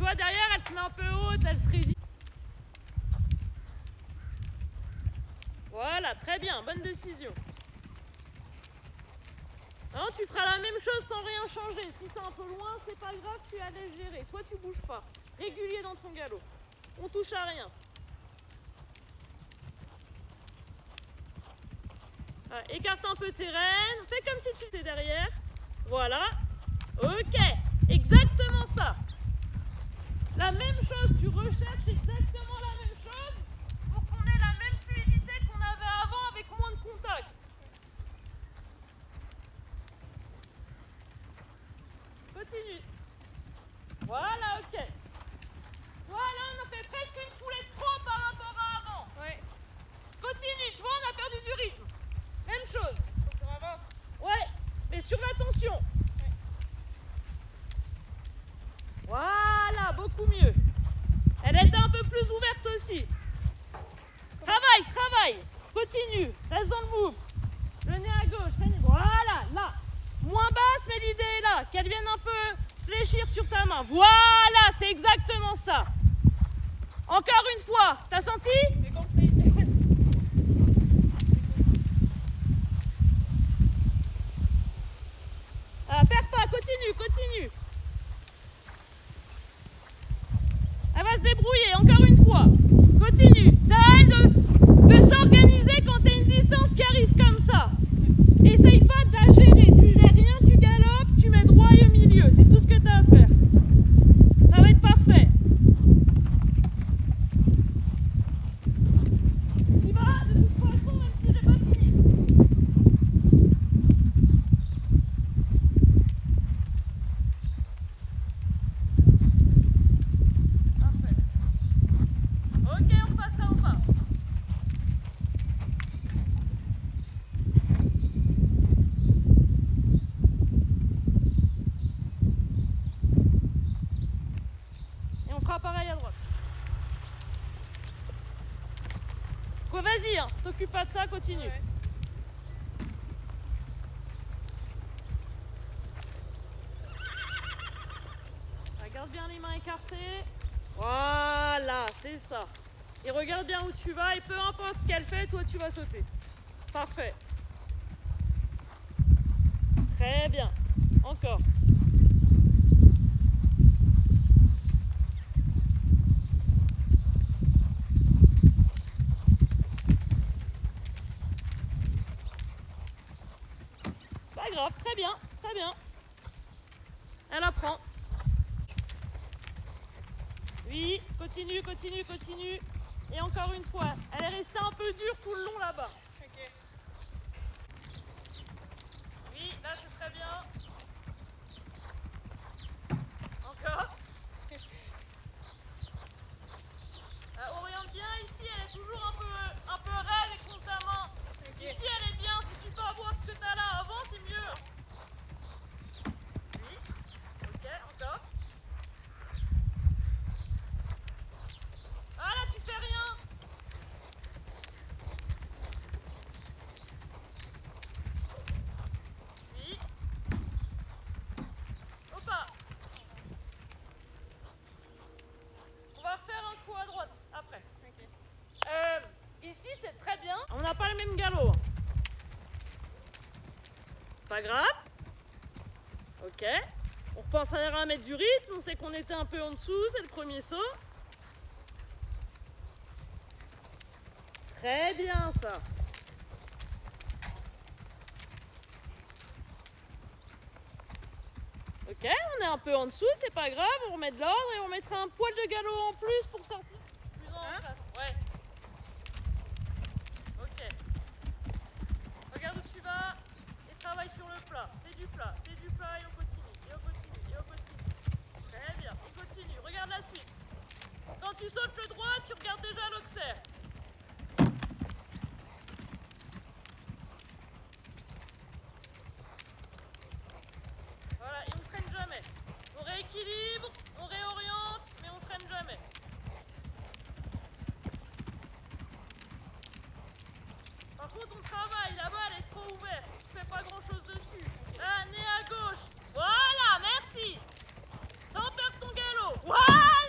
vois, derrière, elle se met un peu haute, elle se raidit. Voilà, très bien, bonne décision. Non, tu feras la même chose sans rien changer. Si c'est un peu loin, c'est pas grave, tu allais gérer. Toi, tu bouges pas. Régulier dans ton galop. On touche à rien. Voilà, écarte un peu tes rênes. Fais comme si tu étais derrière. Voilà. Ok, exactement ça. La même chose, tu recherches exactement la même chose pour qu'on ait la même fluidité qu'on avait avant avec moins de contact. Continue. Voilà, ok. Voilà, on a fait presque une foulée de trop par rapport à avant. Ouais. Continue, tu vois, on a perdu du rythme. Même chose. Faut qu'on avance. Ouais, mais sur la tension. Ouais. Voilà, beaucoup mieux. Elle était un peu plus ouverte aussi. Travaille, travaille. Continue, reste dans le move. Le nez à gauche, voilà, là. Moins basse, mais l'idée est là. Qu'elle vienne un peu fléchir sur ta main. Voilà, c'est exactement ça. Encore une fois, t'as senti? J'ai compris. Ah, perds pas, continue, continue. Elle va se débrouiller, encore une fois. Continue. C'est à elle de s'organiser quand tu as une distance qui arrive comme ça. Essaye pas d'agérer. Tu gères rien, tu galopes, tu mets droit et au milieu. C'est tout ce que tu as à faire. Ça va être parfait. Tu vas de toute façon, même si j'ai pas fini. Parfait. Ok, on passe là en bas. Et on fera pareil à droite. Quoi, vas-y, hein, t'occupe pas de ça, continue. Ouais. Regarde bien les mains écartées. Voilà, c'est ça. Et regarde bien où tu vas et peu importe ce qu'elle fait, toi tu vas sauter. Parfait. Très bien. Encore. Pas grave, très bien, très bien. Elle apprend. Oui, continue, continue, continue. Et encore une fois, elle est restée un peu dure tout le long là-bas. Ok. Oui, là c'est très bien. Encore. Oriente bien ici, elle est toujours un peu raide et contre ta main. Ok. Ici elle est bien, si tu peux avoir ce que tu as là avant, c'est mieux. Oui, ok, encore. Ah là tu fais rien. Oui. Hoppa. On va refaire un coup à droite après. Ok. Ici c'est très bien. On n'a pas le même galop. C'est pas grave. Ok. On repense à mettre du rythme. On sait qu'on était un peu en dessous. C'est le premier saut. Très bien ça. Ok, on est un peu en dessous, c'est pas grave, on remet de l'ordre et on mettra un poil de galop en plus pour sortir plus en place. Ouais. Ok. Regarde où tu vas et travaille sur le plat. C'est du plat et on continue, et on continue, et on continue. Très bien, on continue. Regarde la suite. Quand tu sautes le droit, tu regardes déjà l'auxerre. Voilà, et on freine jamais. On rééquilibre, on réoriente, mais on freine jamais. Par contre, on travaille, là-bas, elle est trop ouverte. Tu fais pas grand-chose dessus. Là, nez à gauche. Voilà, merci. Sans perdre ton galop. Voilà.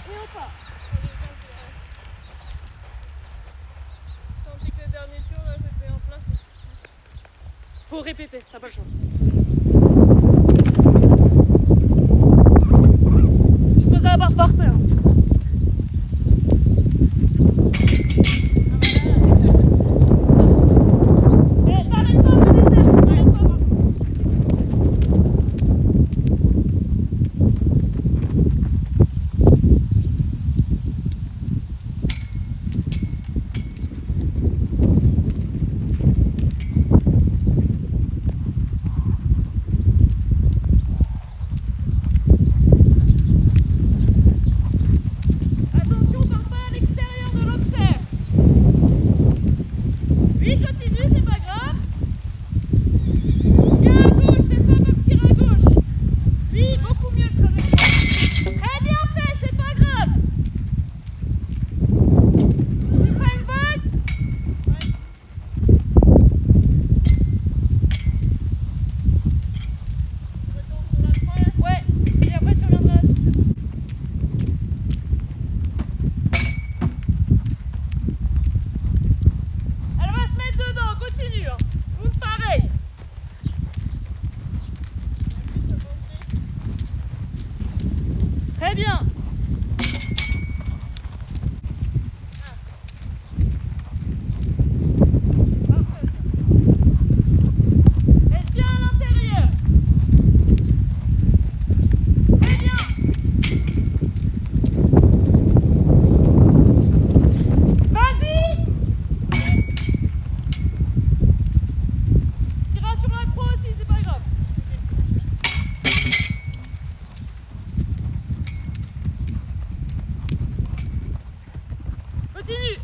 Et on part. Senti que le dernier tour, là, c'était en place. Faut répéter, t'as pas le choix. Je pose la barre par terre. T'arrêtes pas, me descends, t'arrêtes pas. Attention, part pas à l'extérieur de l'objet. Oui, continue, c'est pas grave. Tiens à gauche, laisse pas partir à gauche. Oui, beaucoup mieux le trajectoire. Très bien fait, c'est pas grave. Tu prends une vague? Ouais, et après tu reviendras là. Elle va se mettre dedans, continue. Hein. Tout pareil. Très bien. Parfait, ça. Elle tient à l'intérieur. Très bien. Vas-y. Tira sur la croix aussi, c'est pas grave. Continue.